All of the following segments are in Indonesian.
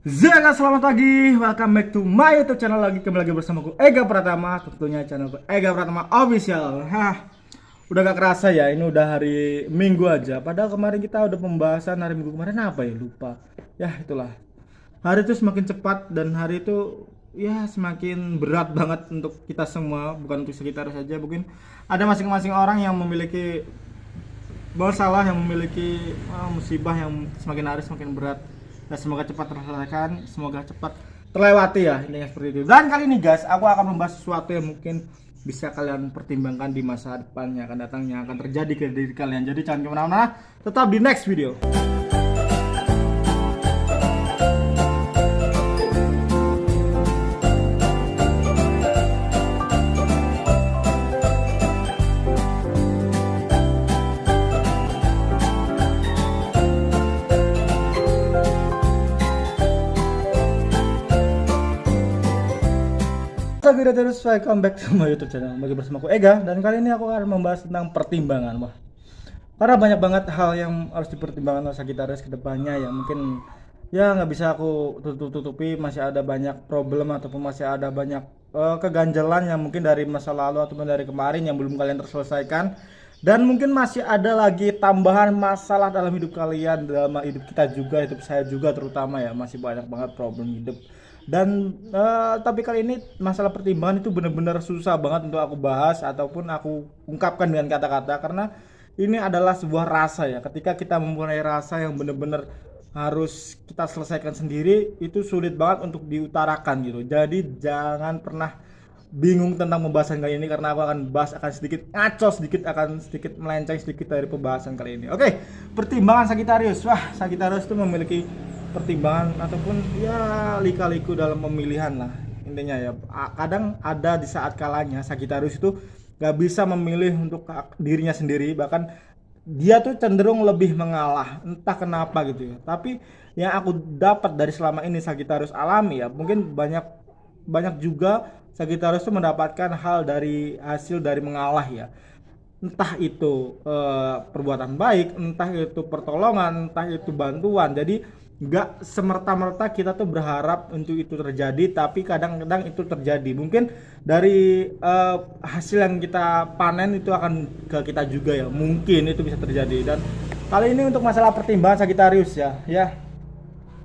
Zaga, selamat pagi, welcome back to my YouTube channel lagi. Kembali lagi bersamaku Ega Pratama, tentunya channelku Ega Pratama Official. Udah gak kerasa ya, ini udah hari Minggu aja. Padahal kemarin kita udah pembahasan hari Minggu kemarin apa ya, lupa. Ya itulah, hari itu semakin cepat dan hari itu ya semakin berat banget untuk kita semua, bukan untuk sekitar saja. Mungkin ada masing-masing orang yang memiliki masalah, yang memiliki musibah yang semakin hari semakin berat. Dan semoga cepat terselesaikan, semoga cepat terlewati ya, intinya seperti itu. Dan kali ini guys, aku akan membahas sesuatu yang mungkin bisa kalian pertimbangkan di masa depan yang akan datang, yang akan terjadi ke diri kalian. Jadi jangan kemana-mana, tetap di next video. Video terus, welcome back to my YouTube channel. Bagi bersama aku Ega, dan kali ini aku akan membahas tentang pertimbangan. Wah, karena banyak banget hal yang harus dipertimbangkan oleh Sagittarius ke depannya ya. Mungkin ya nggak bisa aku tutupi, masih ada banyak problem ataupun masih ada banyak keganjalan yang mungkin dari masa lalu ataupun dari kemarin yang belum kalian terselesaikan. Dan mungkin masih ada lagi tambahan masalah dalam hidup kalian, dalam hidup kita juga, hidup saya juga terutama ya. Masih banyak banget problem hidup. Dan tapi kali ini masalah pertimbangan itu benar-benar susah banget untuk aku bahas ataupun aku ungkapkan dengan kata-kata, karena ini adalah sebuah rasa ya. Ketika kita mempunyai rasa yang benar-benar harus kita selesaikan sendiri, itu sulit banget untuk diutarakan gitu. Jadi jangan pernah bingung tentang pembahasan kali ini, karena aku akan bahas, akan sedikit ngaco sedikit, akan sedikit melenceng sedikit dari pembahasan kali ini. Oke, pertimbangan Sagittarius. Wah, Sagittarius itu memiliki pertimbangan ataupun ya lika-liku dalam pemilihan lah intinya ya. Kadang ada di saat kalanya Sagittarius itu gak bisa memilih untuk dirinya sendiri, bahkan dia tuh cenderung lebih mengalah, entah kenapa gitu ya. Tapi yang aku dapat dari selama ini Sagittarius alami ya, mungkin banyak banyak juga Sagittarius tuh mendapatkan hal dari hasil dari mengalah ya, entah itu perbuatan baik, entah itu pertolongan, entah itu bantuan. Jadi nggak semerta-merta kita tuh berharap untuk itu terjadi, tapi kadang-kadang itu terjadi. Mungkin dari hasil yang kita panen itu akan ke kita juga ya, mungkin itu bisa terjadi. Dan kali ini untuk masalah pertimbangan Sagittarius ya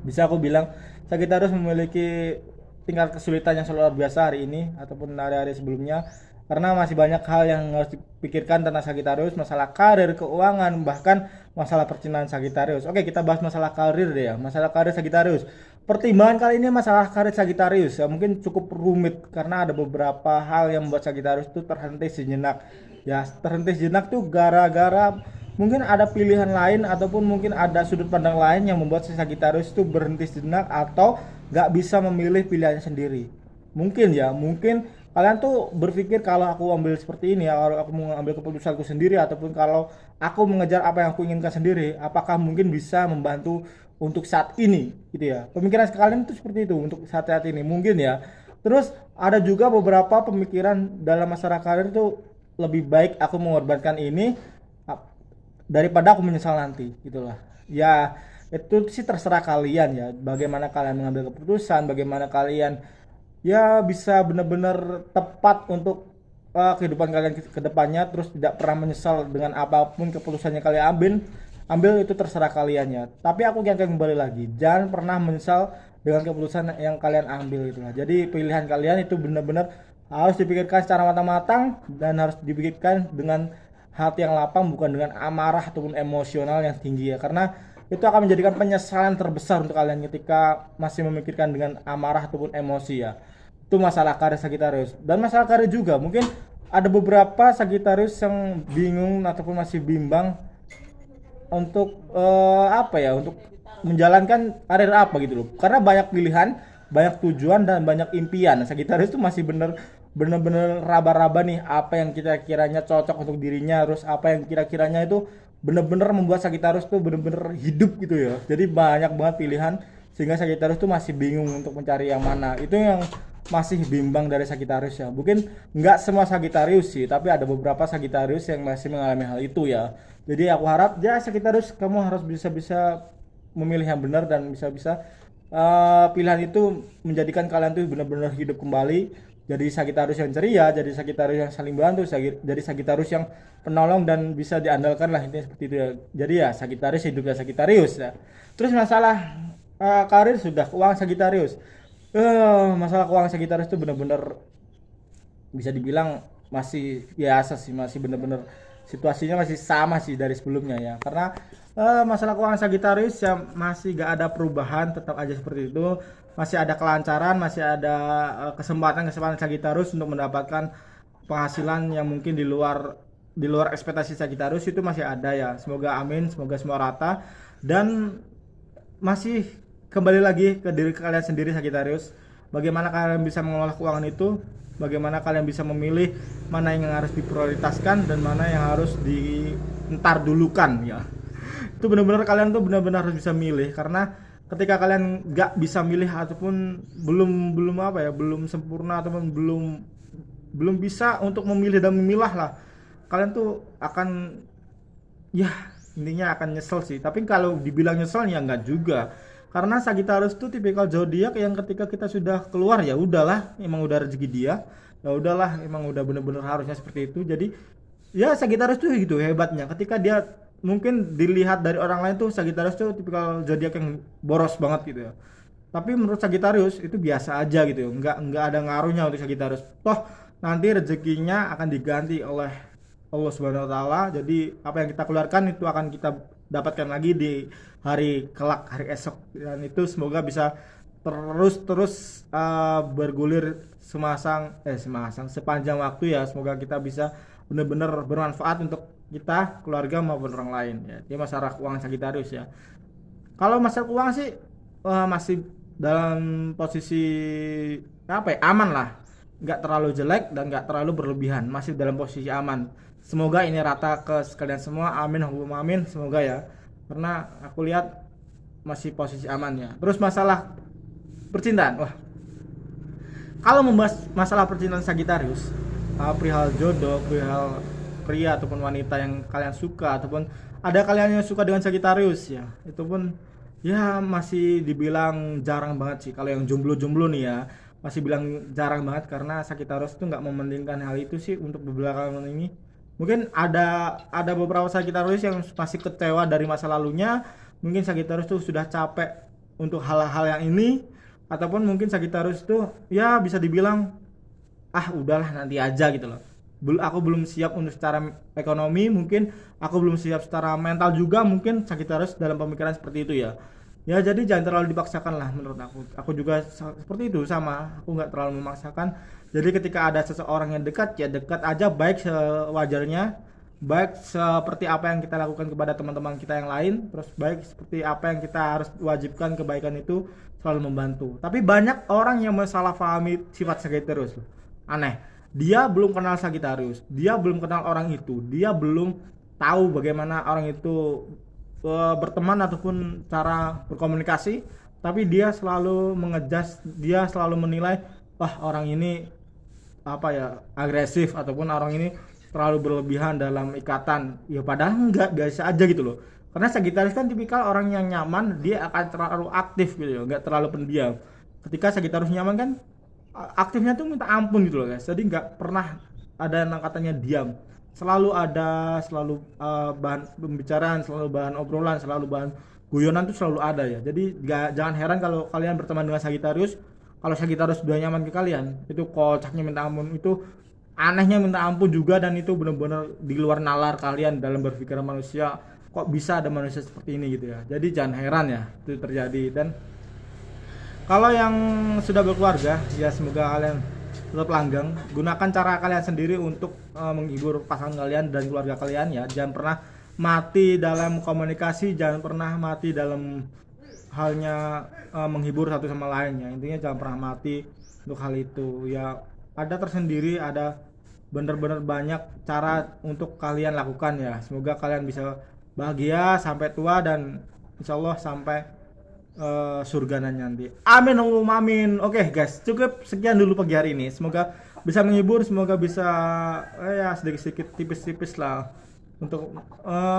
bisa aku bilang Sagittarius memiliki tingkat kesulitan yang selalu luar biasa hari ini ataupun hari-hari sebelumnya, karena masih banyak hal yang harus dipikirkan tentang Sagittarius, masalah karir, keuangan, bahkan masalah percintaan Sagittarius. Oke, kita bahas masalah karir deh ya, masalah karir Sagittarius. Pertimbangan kali ini masalah karir Sagittarius ya, mungkin cukup rumit karena ada beberapa hal yang membuat Sagittarius itu terhenti sejenak. Ya, terhenti sejenak tuh gara-gara mungkin ada pilihan lain ataupun mungkin ada sudut pandang lain yang membuat si Sagittarius itu berhenti sejenak atau nggak bisa memilih pilihannya sendiri. Mungkin ya, mungkin kalian tuh berpikir kalau aku ambil seperti ini ya, kalau aku mengambil keputusanku sendiri ataupun kalau aku mengejar apa yang aku inginkan sendiri, apakah mungkin bisa membantu untuk saat ini gitu ya. Pemikiran kalian tuh seperti itu untuk saat-saat ini mungkin ya. Terus ada juga beberapa pemikiran dalam masalah karir tuh, lebih baik aku mengorbankan ini daripada aku menyesal nanti gitulah ya. Itu sih terserah kalian ya, bagaimana kalian mengambil keputusan, bagaimana kalian ya bisa benar-benar tepat untuk kehidupan kalian ke depannya, terus tidak pernah menyesal dengan apapun keputusan yang kalian ambil itu terserah kalian ya. Tapi aku akan kembali lagi, jangan pernah menyesal dengan keputusan yang kalian ambil itulah. Jadi pilihan kalian itu benar-benar harus dipikirkan secara matang-matang dan harus dipikirkan dengan hati yang lapang, bukan dengan amarah ataupun emosional yang tinggi ya, karena itu akan menjadikan penyesalan terbesar untuk kalian ketika masih memikirkan dengan amarah ataupun emosi ya. Itu masalah karir Sagittarius. Dan masalah karir juga mungkin ada beberapa Sagittarius yang bingung ataupun masih bimbang untuk apa ya, untuk menjalankan karir apa gitu loh, karena banyak pilihan, banyak tujuan dan banyak impian. Sagittarius itu masih bener-bener raba-raba nih apa yang kita kiranya cocok untuk dirinya, terus apa yang kira-kiranya itu bener-bener membuat Sagittarius tuh bener-bener hidup gitu ya. Jadi banyak banget pilihan sehingga Sagittarius tuh masih bingung untuk mencari yang mana. Itu yang masih bimbang dari Sagittarius ya. Mungkin nggak semua Sagittarius sih, tapi ada beberapa Sagittarius yang masih mengalami hal itu ya. Jadi aku harap ya Sagittarius, kamu harus bisa-bisa memilih yang benar dan bisa-bisa pilihan itu menjadikan kalian tuh benar-benar hidup kembali, jadi Sagitarius yang ceria, jadi Sagitarius yang saling bantu, jadi Sagitarius yang penolong dan bisa diandalkan lah, intinya seperti itu ya. Jadi ya Sagitarius hidupnya Sagitarius ya. Terus masalah karir sudah, keuangan Sagitarius. Masalah keuangan Sagitarius itu benar-benar bisa dibilang masih biasa sih, masih bener-bener situasinya masih sama sih dari sebelumnya ya, karena masalah keuangan Sagittarius ya masih gak ada perubahan, tetap aja seperti itu, masih ada kelancaran, masih ada kesempatan Sagittarius untuk mendapatkan penghasilan yang mungkin di luar ekspektasi Sagittarius itu masih ada ya. Semoga amin, semoga semua rata, dan masih kembali lagi ke diri kalian sendiri Sagittarius. Bagaimana kalian bisa mengelola keuangan itu? Bagaimana kalian bisa memilih mana yang harus diprioritaskan dan mana yang harus dientar dulukan ya. Itu benar-benar kalian tuh benar-benar harus bisa milih, karena ketika kalian nggak bisa milih ataupun belum belum apa ya, belum sempurna ataupun belum belum bisa untuk memilih dan memilah lah, kalian tuh akan ya intinya akan nyesel sih. Tapi kalau dibilang nyesel ya enggak juga, karena Sagittarius tuh tipikal zodiak yang ketika kita sudah keluar ya udahlah, emang udah rezeki dia, ya udahlah, emang udah bener-bener harusnya seperti itu. Jadi ya Sagittarius tuh gitu hebatnya, ketika dia mungkin dilihat dari orang lain tuh Sagittarius tuh tipikal zodiak yang boros banget gitu ya, tapi menurut Sagittarius itu biasa aja gitu ya, nggak ada ngaruhnya untuk Sagittarius. Toh nanti rezekinya akan diganti oleh Allah Subhanahu wa taala. Jadi apa yang kita keluarkan itu akan kita dapatkan lagi di hari kelak, hari esok, dan itu semoga bisa terus bergulir semasang sepanjang waktu ya. Semoga kita bisa benar-benar bermanfaat untuk kita, keluarga maupun orang lain ya. Ini masalah keuangan Sagittarius ya. Kalau masalah keuangan sih masih dalam posisi apa ya, aman lah, nggak terlalu jelek dan nggak terlalu berlebihan, masih dalam posisi aman. Semoga ini rata ke sekalian semua, amin Allahumma amin, semoga ya, karena aku lihat masih posisi aman ya. Terus masalah percintaan, wah, kalau membahas masalah percintaan Sagittarius, perihal jodoh, perihal pria ataupun wanita yang kalian suka, ataupun ada kalian yang suka dengan Sagittarius ya, itu pun ya masih dibilang jarang banget sih. Kalau yang jomblo-jomblo nih ya, masih bilang jarang banget, karena Sagittarius itu nggak mementingkan hal itu sih untuk beberapa tahun ini. Mungkin ada beberapa Sagittarius yang masih kecewa dari masa lalunya, mungkin Sagittarius tuh sudah capek untuk hal-hal yang ini, ataupun mungkin Sagittarius tuh ya bisa dibilang udahlah nanti aja gitu loh. Aku belum siap untuk secara ekonomi, mungkin aku belum siap secara mental juga, mungkin Sagittarius dalam pemikiran seperti itu ya. Ya jadi jangan terlalu dipaksakan lah menurut aku. Aku juga seperti itu, sama, aku nggak terlalu memaksakan. Jadi ketika ada seseorang yang dekat ya dekat aja, baik sewajarnya, baik seperti apa yang kita lakukan kepada teman-teman kita yang lain, terus baik seperti apa yang kita harus wajibkan, kebaikan itu selalu membantu. Tapi banyak orang yang mensalahpahami sifat Sagittarius. Aneh, dia belum kenal Sagittarius, dia belum kenal orang itu, dia belum tahu bagaimana orang itu berteman ataupun cara berkomunikasi, tapi dia selalu mengejas, dia selalu menilai wah orang ini apa ya, agresif, ataupun orang ini terlalu berlebihan dalam ikatan. Ya padahal enggak, biasa aja gitu loh. Karena Sagittarius kan tipikal orang yang nyaman, dia akan terlalu aktif gitu loh, enggak terlalu pendiam. Ketika Sagittarius nyaman kan aktifnya tuh minta ampun gitu loh guys. Jadi enggak pernah ada yang katanya diam. Selalu bahan pembicaraan, selalu bahan obrolan, selalu bahan guyonan tuh selalu ada ya. Jadi jangan heran kalau kalian berteman dengan Sagittarius. Kalau Sagittarius sudah nyaman ke kalian, itu kocaknya minta ampun, itu anehnya minta ampun juga, dan itu benar-benar di luar nalar kalian dalam berpikiran manusia. Kok bisa ada manusia seperti ini gitu ya. Jadi jangan heran ya itu terjadi. Dan kalau yang sudah berkeluarga ya semoga kalian tetap langgeng, gunakan cara kalian sendiri untuk menghibur pasangan kalian dan keluarga kalian ya. Jangan pernah mati dalam komunikasi, jangan pernah mati dalam halnya menghibur satu sama lain ya. Intinya jangan pernah mati untuk hal itu ya. Ada tersendiri, ada benar-benar banyak cara untuk kalian lakukan ya. Semoga kalian bisa bahagia sampai tua, dan insyaallah sampai surga nanti. Amin Allahumma amin. Oke guys, cukup sekian dulu pagi hari ini. Semoga bisa menghibur, semoga bisa ya sedikit-sedikit tipis-tipis lah untuk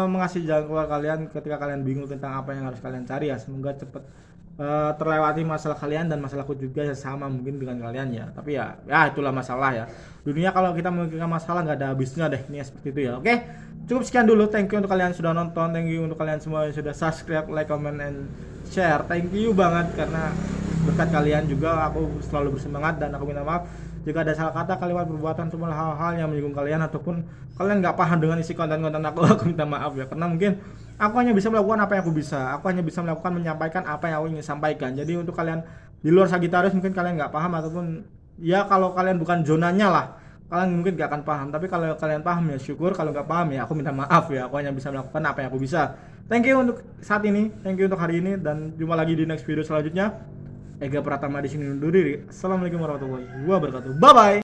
mengasih jalan keluar kalian ketika kalian bingung tentang apa yang harus kalian cari ya. Semoga cepet terlewati masalah kalian dan masalahku juga ya sama mungkin dengan kalian ya, tapi ya itulah masalah ya dunia. Kalau kita memikirkan masalah nggak ada habisnya deh, ini seperti itu ya. Oke, cukup sekian dulu. Thank you untuk kalian sudah nonton, thank you untuk kalian semua yang sudah subscribe, like, comment, and share. Thank you banget, karena berkat kalian juga aku selalu bersemangat. Dan aku minta maaf jika ada salah kata, kalimat, perbuatan, semua hal-hal yang menyinggung kalian ataupun kalian nggak paham dengan isi konten-konten aku minta maaf ya, karena mungkin aku hanya bisa melakukan apa yang aku bisa. Aku hanya bisa melakukan menyampaikan apa yang aku ingin sampaikan. Jadi untuk kalian di luar Sagittarius mungkin kalian nggak paham, ataupun ya kalau kalian bukan zonanya lah, kalian mungkin gak akan paham. Tapi kalau kalian paham ya syukur, kalau nggak paham ya aku minta maaf ya. Aku hanya bisa melakukan apa yang aku bisa. Thank you untuk saat ini, thank you untuk hari ini, dan jumpa lagi di next video selanjutnya. Ega Pratama di sini undur diri. Assalamualaikum warahmatullahi wabarakatuh. Bye bye.